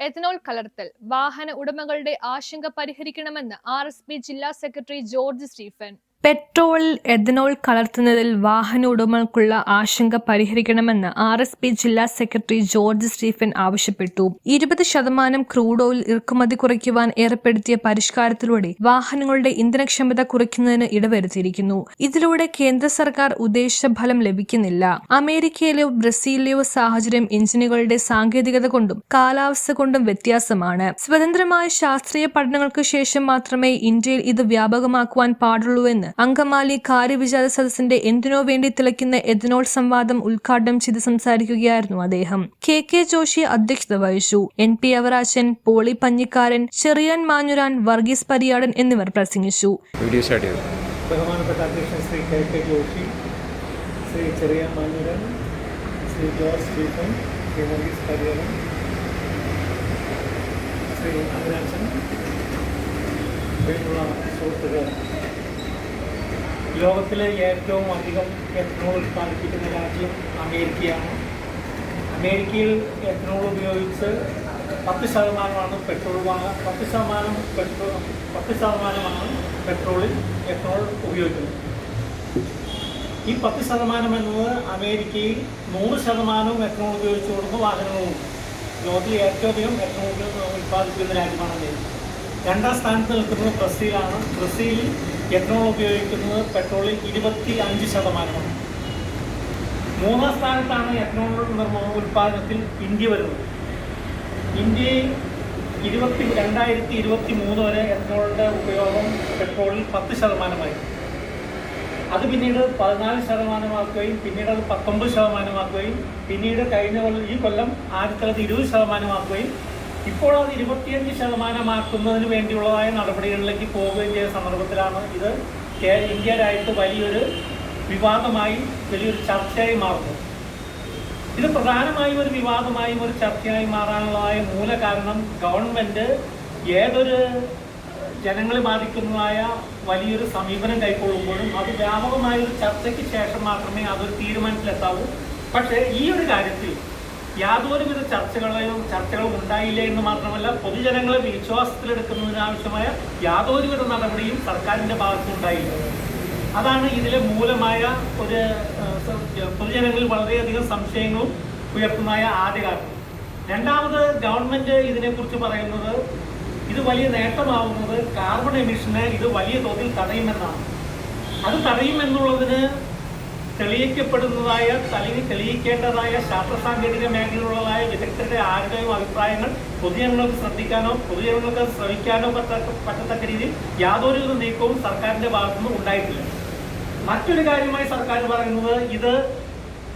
Ethanol കലർത്തൽ വാഹന ഉടമകളുടെ ആശങ്ക പരിഹരിക്കണമെന്ന് RSP ജില്ലാ സെക്രട്ടറി ജോർജ് സ്റ്റീഫൻ. പെട്രോളിൽ എഥനോൾ കലർത്തുന്നതിൽ വാഹന ഉടമകൾക്കുള്ള ആശങ്ക പരിഹരിക്കണമെന്ന് RSP ജില്ലാ സെക്രട്ടറി ജോർജ് സ്റ്റീഫൻ ആവശ്യപ്പെട്ടു. 20% ക്രൂഡ് ഓയിൽ ഇറക്കുമതി കുറയ്ക്കുവാൻ ഏർപ്പെടുത്തിയ പരിഷ്കാരത്തിലൂടെ വാഹനങ്ങളുടെ ഇന്ധനക്ഷമത കുറയ്ക്കുന്നതിന് ഇടവരുത്തിയിരിക്കുന്നു. ഇതിലൂടെ കേന്ദ്ര സർക്കാർ ഉദ്ദേശിച്ച ഫലം ലഭിക്കുന്നില്ല. അമേരിക്കയിലെയോ ബ്രസീലിലെയോ സാഹചര്യം എഞ്ചിനുകളുടെ സാങ്കേതികത കൊണ്ടും കാലാവസ്ഥ കൊണ്ടും വ്യത്യാസമാണ്. സ്വതന്ത്രമായ ശാസ്ത്രീയ പഠനങ്ങൾക്ക് ശേഷം മാത്രമേ ഇന്ത്യയിൽ ഇത് വ്യാപകമാക്കുവാൻ പാടുള്ളൂവെന്ന് അങ്കമാലി കാര്യവിചാര സദസ്സിന്റെ എന്തിനോ വേണ്ടി തിളയ്ക്കുന്ന എഥനോൾ സംവാദം ഉദ്ഘാടനം ചെയ്ത് സംസാരിക്കുകയായിരുന്നു അദ്ദേഹം. KK ജോഷി അധ്യക്ഷത വഹിച്ചു. NP അവറാച്ചൻ, പോളി പഞ്ഞിക്കാരൻ, ചെറിയാൻ മാഞ്ഞുരാൻ, വർഗീസ് പരിയാടൻ എന്നിവർ പ്രസംഗിച്ചു. ബഹുമാനപ്പെട്ട അധ്യക്ഷൻ Shri KK Joshi, Shri Cherian Manjooran, Shri George Stephen, Shri Varghese Pariyadan, Shri Avarachan, പ്രിയമുള്ള സുഹൃത്തുക്കൾ, ലോകത്തിലെ ഏറ്റവും അധികം എഥനോൾ ഉൽപ്പാദിപ്പിക്കുന്ന രാജ്യം അമേരിക്കയാണ്. അമേരിക്കയിൽ എഥനോൾ ഉപയോഗിച്ച് 10% പെട്രോൾ 10%മാണ് പെട്രോളിൽ എഥനോൾ ഉപയോഗിക്കുന്നത്. ഈ 10% എന്നത് അമേരിക്കയിൽ 100% എഥനോൾ ഉപയോഗിച്ചുകൊടുക്കുന്ന വാഹനങ്ങളുമുണ്ട്. ലോകത്തിലെ ഏറ്റവും അധികം എഥനോൾ ഉൽപ്പാദിപ്പിക്കുന്ന രാജ്യമാണ് അമേരിക്ക. രണ്ടാം സ്ഥാനത്ത് നിൽക്കുന്നത് ബ്രസീലാണ്. ബ്രസീലിൽ എഥനോൾ ഉപയോഗിക്കുന്നത് പെട്രോളിൽ 25%. മൂന്നാം സ്ഥാനത്താണ് എഥനോൾ ഉൽപ്പാദനത്തിൽ ഇന്ത്യ വരുന്നത്. ഇന്ത്യയിൽ 2023 വരെ എഥനോളിൻ്റെ ഉപയോഗം പെട്രോളിൽ 10%. അത് പിന്നീട് 14% പിന്നീട് അത് 19% പിന്നീട് ഈ കൊല്ലം 20% ഇപ്പോൾ അത് 25% വേണ്ടിയുള്ളതായ നടപടികളിലേക്ക് പോവുകയും ചെയ്ത സന്ദർഭത്തിലാണ് ഇത് ഇന്ത്യ രാജ്യത്ത് വലിയൊരു വിവാദമായി, വലിയൊരു ചർച്ചയായി മാറുന്നത്. ഇത് പ്രധാനമായും ഒരു വിവാദമായും ഒരു ചർച്ചയായി മാറാനുള്ളതായ മൂല കാരണം ഗവൺമെൻറ് ഏതൊരു ജനങ്ങളെ ബാധിക്കുന്നതായ വലിയൊരു സമീപനം കൈക്കൊള്ളുമ്പോഴും അത് വ്യാപകമായ ഒരു ചർച്ചയ്ക്ക് ശേഷം മാത്രമേ അതൊരു തീരുമാനത്തിലെത്താവൂ. പക്ഷേ ഈ ഒരു കാര്യത്തിൽ യാതൊരുവിധ ചർച്ചകളും ഉണ്ടായില്ല എന്ന് മാത്രമല്ല, പൊതുജനങ്ങളെ വിശ്വാസത്തിലെടുക്കുന്നതിനാവശ്യമായ യാതൊരുവിധ നടപടിയും സർക്കാരിൻ്റെ ഭാഗത്തുനിന്നുണ്ടായില്ല. അതാണ് ഇതിലെ മൂലമായ ഒരു പൊതുജനങ്ങളിൽ വളരെയധികം സംശയങ്ങളും ഉയർത്തുന്നതായ ആദ്യ കാരണം. രണ്ടാമത്, ഗവൺമെൻറ് ഇതിനെക്കുറിച്ച് പറയുന്നത് ഇത് വലിയ നേട്ടമാവുന്നത് കാർബൺ എമിഷനെ ഇത് വലിയ തോതിൽ തടയുമെന്നാണ്. അത് തടയുമെന്നുള്ളതിന് തെളിയിക്കപ്പെടുന്നതായ അല്ലെങ്കിൽ തെളിയിക്കേണ്ടതായ ശാസ്ത്ര സാങ്കേതിക മേഖലയിലുള്ളതായ വിദഗ്ധരുടെ ആരുടെയും അഭിപ്രായങ്ങൾ പൊതുജനങ്ങൾക്ക് ശ്രദ്ധിക്കാനോ പൊതുജനങ്ങൾക്ക് ശ്രവിക്കാനോ പറ്റത്തക്ക രീതിയിൽ യാതൊരു നീക്കവും സർക്കാരിൻ്റെ ഭാഗത്തുനിന്നും ഉണ്ടായിട്ടില്ല. മറ്റൊരു കാര്യമായി സർക്കാർ പറയുന്നത് ഇത്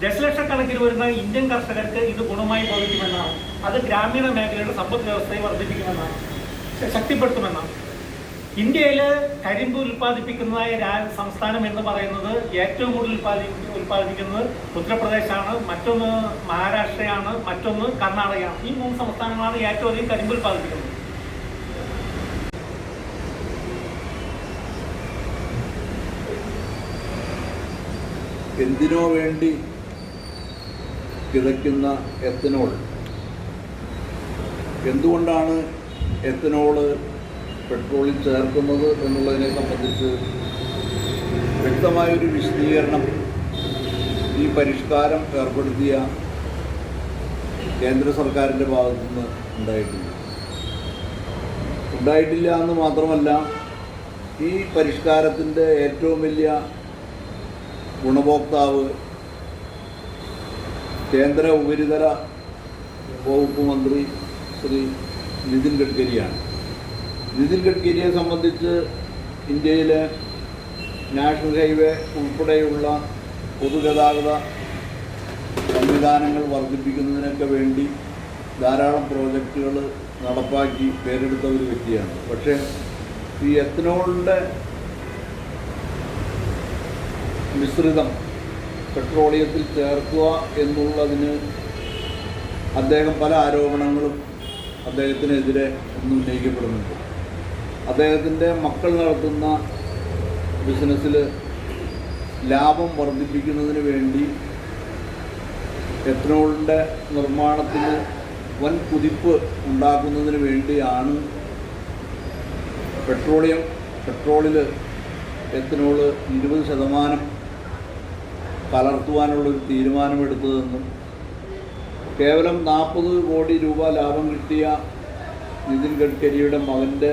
ദശലക്ഷക്കണക്കിന് വരുന്ന ഇന്ത്യൻ കർഷകർക്ക് ഇത് ഗുണമായി ഭവിക്കുമെന്നാണ്. അത് ഗ്രാമീണ മേഖലയുടെ സമ്പദ് വ്യവസ്ഥയെ വർദ്ധിപ്പിക്കുമെന്നാണ്, ശക്തിപ്പെടുത്തുമെന്നാണ്. ഇന്ത്യയിൽ കരിമ്പ് ഉൽപ്പാദിപ്പിക്കുന്നതായ സംസ്ഥാനം എന്ന് പറയുന്നത് ഏറ്റവും കൂടുതൽ ഉൽപ്പാദിപ്പിക്കുന്നത് ഉത്തർപ്രദേശാണ്, മറ്റൊന്ന് മഹാരാഷ്ട്രയാണ്, മറ്റൊന്ന് കർണാടകയാണ്. ഈ 3 സംസ്ഥാനങ്ങളാണ് ഏറ്റവും അധികം കരിമ്പ് ഉൽപ്പാദിപ്പിക്കുന്നത്. എന്തിനോ വേണ്ടി കിതയ്ക്കുന്ന എഥനോൾ, എന്തുകൊണ്ടാണ് എഥനോള് പെട്രോളിൽ ചേർക്കുന്നത് എന്നുള്ളതിനെ സംബന്ധിച്ച് വ്യക്തമായൊരു വിശദീകരണം ഈ പരിഷ്കാരം ഏർപ്പെടുത്തിയ കേന്ദ്ര സർക്കാരിൻ്റെ ഭാഗത്തുനിന്ന് ഉണ്ടായിട്ടില്ല എന്ന് മാത്രമല്ല, ഈ പരിഷ്കാരത്തിൻ്റെ ഏറ്റവും വലിയ ഗുണഭോക്താവ് കേന്ദ്ര ഉപരിതല വകുപ്പ് മന്ത്രി ശ്രീ നിതിൻ ഗഡ്കരിയാണ്. നിതിൻ ഗഡ്കരിയെ സംബന്ധിച്ച് ഇന്ത്യയിലെ നാഷണൽ ഹൈവേ ഉൾപ്പെടെയുള്ള പൊതുഗതാഗത സംവിധാനങ്ങൾ വർദ്ധിപ്പിക്കുന്നതിനൊക്കെ വേണ്ടി ധാരാളം പ്രോജക്റ്റുകൾ നടപ്പാക്കി പേരെടുത്ത ഒരു വ്യക്തിയാണ്. പക്ഷേ ഈ എഥനോളിൻ്റെ മിശ്രിതം പെട്രോളിയത്തിൽ ചേർക്കുക എന്നുള്ളതിന് അദ്ദേഹം പല ആരോപണങ്ങളും അദ്ദേഹത്തിനെതിരെ ഉന്നയിക്കപ്പെടുന്നുണ്ട്. അദ്ദേഹത്തിൻ്റെ മക്കൾ നടത്തുന്ന ബിസിനസ്സിൽ ലാഭം വർദ്ധിപ്പിക്കുന്നതിന് വേണ്ടി എഥനോളിൻ്റെ നിർമ്മാണത്തിന് വൻ കുതിപ്പ് ഉണ്ടാക്കുന്നതിന് വേണ്ടിയാണ് പെട്രോളിൽ എത്തനോൾ 20% കലർത്തുവാനുള്ളൊരു തീരുമാനമെടുത്തതെന്നും കേവലം 40 കോടി രൂപ ലാഭം കിട്ടിയ നിതിൻ ഗഡ്കരിയുടെ മകൻ്റെ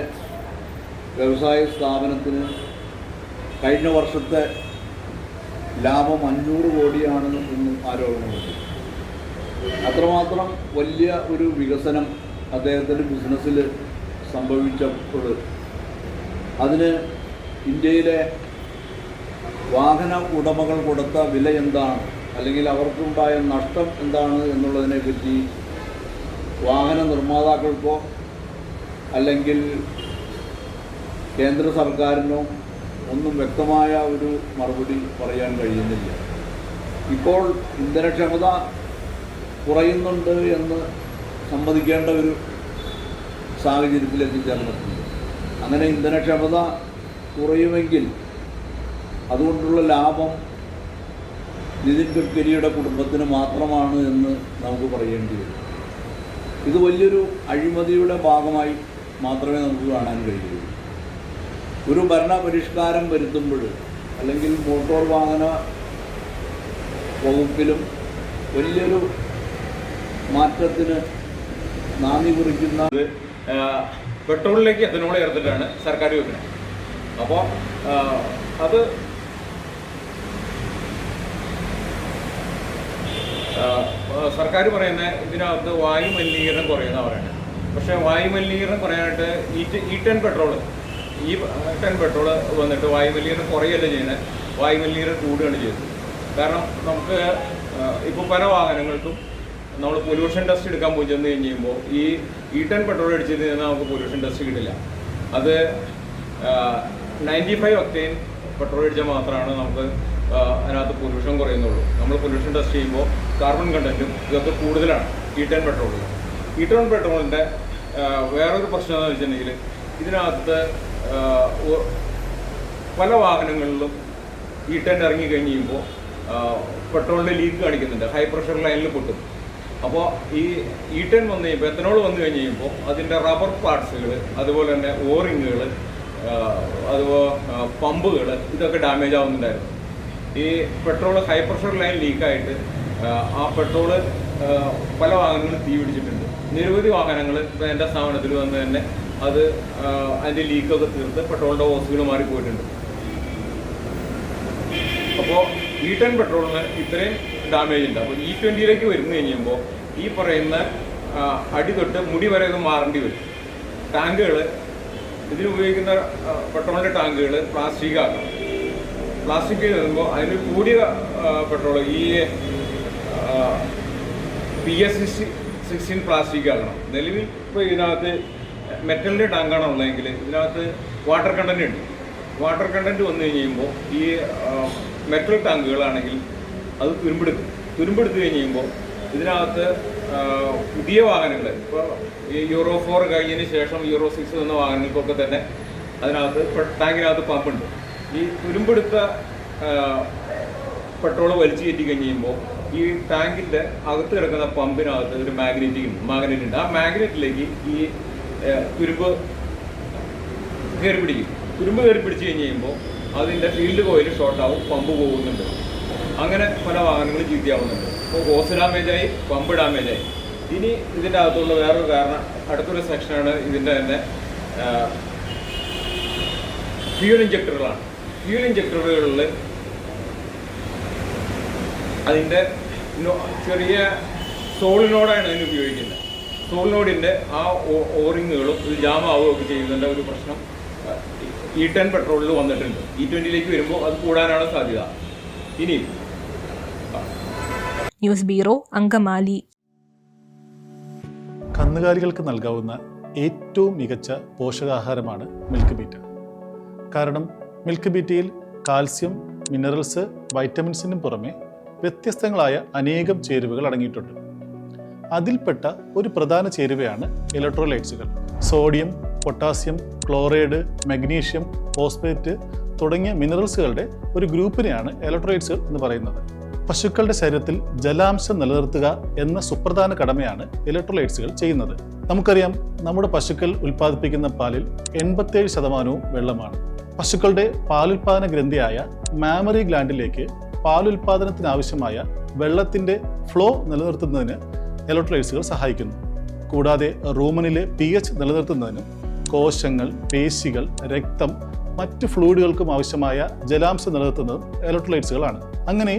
വ്യവസായ സ്ഥാപനത്തിന് കഴിഞ്ഞ വർഷത്തെ ലാഭം 500 കോടിയാണ് എന്നും ആരോപണമുണ്ട്. അത്രമാത്രം വലിയ ഒരു വികസനം അദ്ദേഹത്തിൻ്റെ ബിസിനസ്സിൽ സംഭവിച്ചപ്പോൾ അതിന് ഇന്ത്യയിലെ വാഹന ഉടമകൾ കൊടുത്ത വില എന്താണ്, അല്ലെങ്കിൽ അവർക്കുണ്ടായ നഷ്ടം എന്താണ് എന്നുള്ളതിനെപ്പറ്റി വാഹന നിർമ്മാതാക്കൾക്കോ അല്ലെങ്കിൽ കേന്ദ്ര സർക്കാരിനോ ഒന്നും വ്യക്തമായ ഒരു മറുപടി പറയാൻ കഴിയുന്നില്ല. ഇപ്പോൾ ഇന്ധനക്ഷമത കുറയുന്നുണ്ട് എന്ന് സമ്മതിക്കേണ്ട ഒരു സാഹചര്യത്തിൽ എത്തിച്ചേർന്നിട്ടുണ്ട്. അങ്ങനെ ഇന്ധനക്ഷമത കുറയുമെങ്കിൽ അതുകൊണ്ടുള്ള ലാഭം നിതിൻ ഗഡ്കരിയുടെ കുടുംബത്തിന് മാത്രമാണ് എന്ന് നമുക്ക് പറയേണ്ടി വരും. ഇത് വലിയൊരു അഴിമതിയുടെ ഭാഗമായി മാത്രമേ നമുക്ക് കാണാൻ കഴിയൂ. ഒരു ഭരണപരിഷ്കാരം വരുത്തുമ്പോൾ അല്ലെങ്കിൽ മോട്ടോർ വാഹന വകുപ്പിലും വലിയൊരു മാറ്റത്തിന് നാന്ദി കുറിക്കുന്ന പെട്രോളിലേക്ക് എത്തനോൾ ചേർത്തിട്ടാണ് സർക്കാർ വെക്കുന്നത്. അപ്പോൾ അത് സർക്കാർ പറയുന്ന ഇതിനകത്ത് വായു മലിനീകരണം കുറയുന്ന പറയുന്നത്. പക്ഷേ വായു മലിനീകരണം കുറയാനായിട്ട് E10 പെട്രോൾ വന്നിട്ട് വായു മലിനീകരണം കുറയല്ല ചെയ്യുന്നത്, വായു മലിനീകരണം കൂടുകയാണ് ചെയ്തത്. കാരണം നമുക്ക് ഇപ്പോൾ പല വാഹനങ്ങൾക്കും നമ്മൾ പൊല്യൂഷൻ ടെസ്റ്റ് എടുക്കാൻ പോയി ചെന്ന് കഴിയുമ്പോൾ ഈ E10 പെട്രോൾ അടിച്ചതിൽ നിന്ന് നമുക്ക് പൊല്യൂഷൻ ടെസ്റ്റ് കിട്ടില്ല. അത് 95 ഒക്ടേൻ പെട്രോൾ അടിച്ചാൽ മാത്രമാണ് നമുക്ക് അതിനകത്ത് പൊല്യൂഷൻ കുറയുന്നുള്ളൂ. നമ്മൾ പൊല്യൂഷൻ ടെസ്റ്റ് ചെയ്യുമ്പോൾ കാർബൺ കണ്ടൻറ്റും ഇതൊക്കെ കൂടുതലാണ് E10 പെട്രോളിൽ. E10 പെട്രോളിൻ്റെ വേറൊരു പ്രശ്നം എന്ന് വെച്ചിട്ടുണ്ടെങ്കിൽ ഇതിനകത്ത് പല വാഹനങ്ങളിലും E10 ഇറങ്ങി കഴിഞ്ഞ് കഴിയുമ്പോൾ പെട്രോളിൻ്റെ ലീക്ക് കാണിക്കുന്നുണ്ട്, ഹൈ പ്രഷർ ലൈനിൽ പൊട്ടും. അപ്പോൾ ഈ E10 വന്നു കഴിയുമ്പോൾ എത്തനോൾ വന്നു കഴിഞ്ഞ് കഴിയുമ്പോൾ അതിൻ്റെ റബ്ബർ പാർട്സുകൾ, അതുപോലെ തന്നെ ഓറിങ്ങുകൾ, അതുപോലെ പമ്പുകൾ ഇതൊക്കെ ഡാമേജ് ആവുന്നുണ്ടായിരുന്നു. ഈ പെട്രോൾ ഹൈ പ്രഷർ ലൈൻ ലീക്കായിട്ട് ആ പെട്രോള് പല വാഹനങ്ങളും തീ പിടിച്ചിട്ടുണ്ട്. നിരവധി വാഹനങ്ങൾ ഇപ്പോൾ എൻ്റെ സ്ഥാപനത്തിൽ വന്ന് തന്നെ അത് അതിൻ്റെ ലീക്കൊക്കെ തീർത്ത് പെട്രോളിൻ്റെ ഓസുകൾ മാറിപ്പോയിട്ടുണ്ട്. അപ്പോൾ E10 പെട്രോളിന് ഇത്രയും ഡാമേജ് ഉണ്ട്. അപ്പോൾ E20യിലേക്ക് വരുന്നു കഴിയുമ്പോൾ ഈ പറയുന്ന അടി തൊട്ട് മുടി വരെ ഇത് മാറേണ്ടി വരും. ടാങ്കുകൾ, ഇതിനുപയോഗിക്കുന്ന പെട്രോളിൻ്റെ ടാങ്കുകൾ പ്ലാസ്റ്റിക് ആക്കണം. പ്ലാസ്റ്റിക് വരുമ്പോൾ അതിന് കൂടിയ പെട്രോൾ ഈ PS16 പ്ലാസ്റ്റിക് ആക്കണം. നിലവിൽ ഇപ്പോൾ ഇതിനകത്ത് മെറ്റലിൻ്റെ ടാങ്കാണ് ഉള്ളതെങ്കിൽ ഇതിനകത്ത് വാട്ടർ കണ്ടൻറ്റ് ഉണ്ട്. വാട്ടർ കണ്ടൻറ്റ് വന്നു കഴിയുമ്പോൾ ഈ മെറ്റൽ ടാങ്കുകളാണെങ്കിൽ അത് തുരുമ്പെടുത്ത് കഴിഞ്ഞുമ്പോൾ ഇതിനകത്ത് പുതിയ വാഹനങ്ങൾ, ഇപ്പോൾ ഈ Euro 4 കഴിഞ്ഞതിന് ശേഷം Euro 6 എന്ന വാഹനങ്ങൾക്കൊക്കെ തന്നെ അതിനകത്ത് ടാങ്കിനകത്ത് പമ്പുണ്ട്. ഈ തുരുമ്പെടുത്ത പെട്രോൾ വലിച്ചു കയറ്റി കഴിയുമ്പോൾ ഈ ടാങ്കിൻ്റെ അകത്ത് കിടക്കുന്ന പമ്പിനകത്ത് ഒരു മാഗ്നറ്റ് ഉണ്ട്. ആ മാഗ്നറ്റിലേക്ക് ഈ തുരുമ്പ് കയറി പിടിക്കും. തുരുമ്പ് കയറി പിടിച്ച് കഴിയുമ്പോൾ അതിൻ്റെ ഫീൽഡ് കോയിൽ ഷോർട്ടാവും, പമ്പ് പോകുന്നുണ്ട്. അങ്ങനെ പല വാഹനങ്ങളും ചീത്തയാവുന്നുണ്ട്. അപ്പോൾ ഹോസ് ഡാമേജായി, പമ്പ് ഡാമേജായി. ഇനി ഇതിൻ്റെ അകത്തുള്ള വേറൊരു കാരണം, അടുത്തൊരു സെക്ഷനാണ് ഇതിൻ്റെ തന്നെ ഫ്യൂൽ ഇഞ്ചക്ടറുകളാണ്. ഫ്യൂൽ ഇഞ്ചക്ടറുകളിൽ അതിൻ്റെ ചെറിയ സോളിനോടാണ് അതിന് ഉപയോഗിക്കുന്നത്. സോളിനോഡിൻ്റെ ആ ഓറിങ്ങുകളും ഇത് ജാമാവുകയൊക്കെ ചെയ്യുന്നതിൻ്റെ ഒരു പ്രശ്നം E10 പെട്രോളിൽ വന്നിട്ടുണ്ട്. E20യിലേക്ക് വരുമ്പോൾ അത് കൂടാനാണ് സാധ്യത. ഇനി ന്യൂസ് ബ്യൂറോ, അങ്കമാലി. കന്നുകാലികൾക്ക് നൽകാവുന്ന ഏറ്റവും മികച്ച പോഷകാഹാരമാണ് മിൽക്ക് ബീറ്റ. കാരണം മിൽക്ക് ബീറ്റയിൽ കാൽസ്യം, മിനറൽസ്, വൈറ്റമിൻസിനും പുറമെ വ്യത്യസ്തങ്ങളായ അനേകം ചേരുവകൾ അടങ്ങിയിട്ടുണ്ട്. അതിൽപ്പെട്ട ഒരു പ്രധാന ചേരുവയാണ് ഇലക്ട്രോലൈറ്റ്സുകൾ. Sodium, potassium, chloride, magnesium, phosphate തുടങ്ങിയ മിനറൽസുകളുടെ ഒരു ഗ്രൂപ്പിനെയാണ് ഇലക്ട്രോലൈറ്റ്സുകൾ എന്ന് പറയുന്നത്. പശുക്കളുടെ ശരീരത്തിൽ ജലാംശം നിലനിർത്തുക എന്ന സുപ്രധാന കടമയാണ് ഇലക്ട്രോലൈറ്റ്സുകൾ ചെയ്യുന്നത്. നമുക്കറിയാം, നമ്മുടെ പശുക്കൾ ഉൽപ്പാദിപ്പിക്കുന്ന പാലിൽ 87% വെള്ളമാണ്. പശുക്കളുടെ പാലുൽപാദന ഗ്രന്ഥിയായ മാമറി ഗ്ലാൻഡിലേക്ക് പാലുൽപാദനത്തിനാവശ്യമായ വെള്ളത്തിൻ്റെ ഫ്ലോ നിലനിർത്തുന്നതിന് ഇലക്ട്രോലൈറ്റ്സുകൾ സഹായിക്കുന്നു. കൂടാതെ റൂമനിലെ pH നിലനിർത്തുന്നതിനും കോശങ്ങൾ, പേശികൾ, രക്തം, മറ്റ് ഫ്ലൂയിഡുകൾക്കും ആവശ്യമായ ജലാംശം നിലനിർത്തുന്നതും ഇലക്ട്രോലൈറ്റ്സുകളാണ്. അങ്ങനെ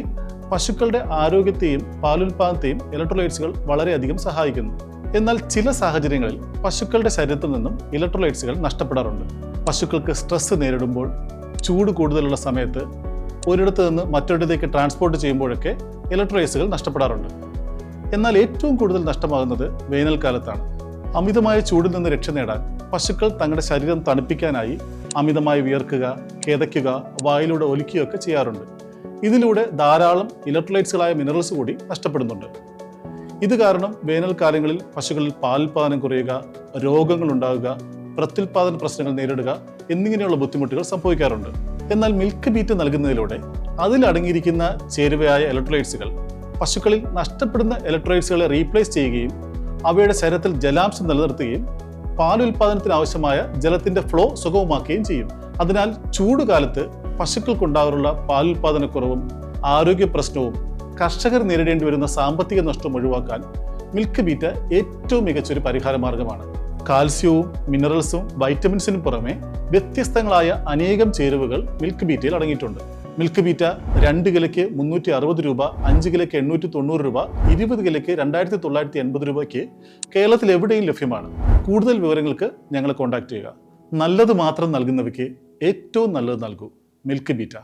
പശുക്കളുടെ ആരോഗ്യത്തെയും പാലുൽപാദനത്തെയും ഇലക്ട്രോലൈറ്റ്സുകൾ വളരെയധികം സഹായിക്കുന്നു. എന്നാൽ ചില സാഹചര്യങ്ങളിൽ പശുക്കളുടെ ശരീരത്തിൽ നിന്നും ഇലക്ട്രോലൈറ്റ്സുകൾ നഷ്ടപ്പെടാറുണ്ട്. പശുക്കൾക്ക് സ്ട്രെസ് നേരിടുമ്പോൾ, ചൂട് കൂടുതലുള്ള സമയത്ത്, ഒരിടത്ത് നിന്ന് മറ്റൊരിടത്തേക്ക് ട്രാൻസ്പോർട്ട് ചെയ്യുമ്പോഴൊക്കെ ഇലക്ട്രോലൈറ്റ്സുകൾ നഷ്ടപ്പെടാറുണ്ട്. എന്നാൽ ഏറ്റവും കൂടുതൽ നഷ്ടമാകുന്നത് വേനൽക്കാലത്താണ്. അമിതമായ ചൂടിൽ നിന്ന് രക്ഷ നേടാൻ പശുക്കൾ തങ്ങളുടെ ശരീരം തണുപ്പിക്കാനായി അമിതമായി വിയർക്കുക, കിതയ്ക്കുക, വായിലൂടെ ഒലിക്കുകയൊക്കെ ചെയ്യാറുണ്ട്. ഇതിലൂടെ ധാരാളം ഇലക്ട്രോലൈറ്റ്സുകളായ മിനറൽസ് കൂടി നഷ്ടപ്പെടുന്നുണ്ട്. ഇത് കാരണം വേനൽക്കാലങ്ങളിൽ പശുക്കളിൽ പാലുൽപാദനം കുറയുക, രോഗങ്ങൾ ഉണ്ടാകുക, പ്രത്യുൽപാദന പ്രശ്നങ്ങൾ നേരിടുക എന്നിങ്ങനെയുള്ള ബുദ്ധിമുട്ടുകൾ സംഭവിക്കാറുണ്ട്. എന്നാൽ മിൽക്ക് ബീറ്റ് നൽകുന്നതിലൂടെ അതിലടങ്ങിയിരിക്കുന്ന ചേരുവയായ ഇലക്ട്രോലൈറ്റ്സുകൾ പശുക്കളിൽ നഷ്ടപ്പെടുന്ന ഇലക്ട്രോലൈറ്റ്സുകളെ റീപ്ലേസ് ചെയ്യുകയും അവയുടെ ശരീരത്തിൽ ജലാംശം നിലനിർത്തുകയും പാലുൽപാദനത്തിന് ആവശ്യമായ ജലത്തിന്റെ ഫ്ലോ സുഗമമാക്കുകയും ചെയ്യും. അതിനാൽ ചൂടുകാലത്ത് പശുക്കൾക്കുണ്ടാകാറുള്ള പാലുൽപാദനക്കുറവും ആരോഗ്യ പ്രശ്നവും കർഷകർ നേരിടേണ്ടി വരുന്ന സാമ്പത്തിക നഷ്ടവും ഒഴിവാക്കാൻ മിൽക്ക് ബീറ്റ് ഏറ്റവും മികച്ചൊരു പരിഹാര മാർഗമാണ്. കാൽസ്യവും മിനറൽസും വൈറ്റമിൻസിനും പുറമെ വ്യത്യസ്തങ്ങളായ അനേകം ചേരുവകൾ മിൽക്ക് ബീറ്റയിൽ അടങ്ങിയിട്ടുണ്ട്. മിൽക്ക് ബീറ്റ 2 കിലോയ്ക്ക് 360 രൂപ, 5 കിലോയ്ക്ക് 890 രൂപ, 20 കിലോയ്ക്ക് 2980 രൂപയ്ക്ക് കേരളത്തിൽ എവിടെയും ലഭ്യമാണ്. കൂടുതൽ വിവരങ്ങൾക്ക് ഞങ്ങളെ കോൺടാക്ട് ചെയ്യുക. നല്ലത് മാത്രം നൽകുന്നവയ്ക്ക് ഏറ്റവും നല്ലത് നൽകൂ. Milk beta.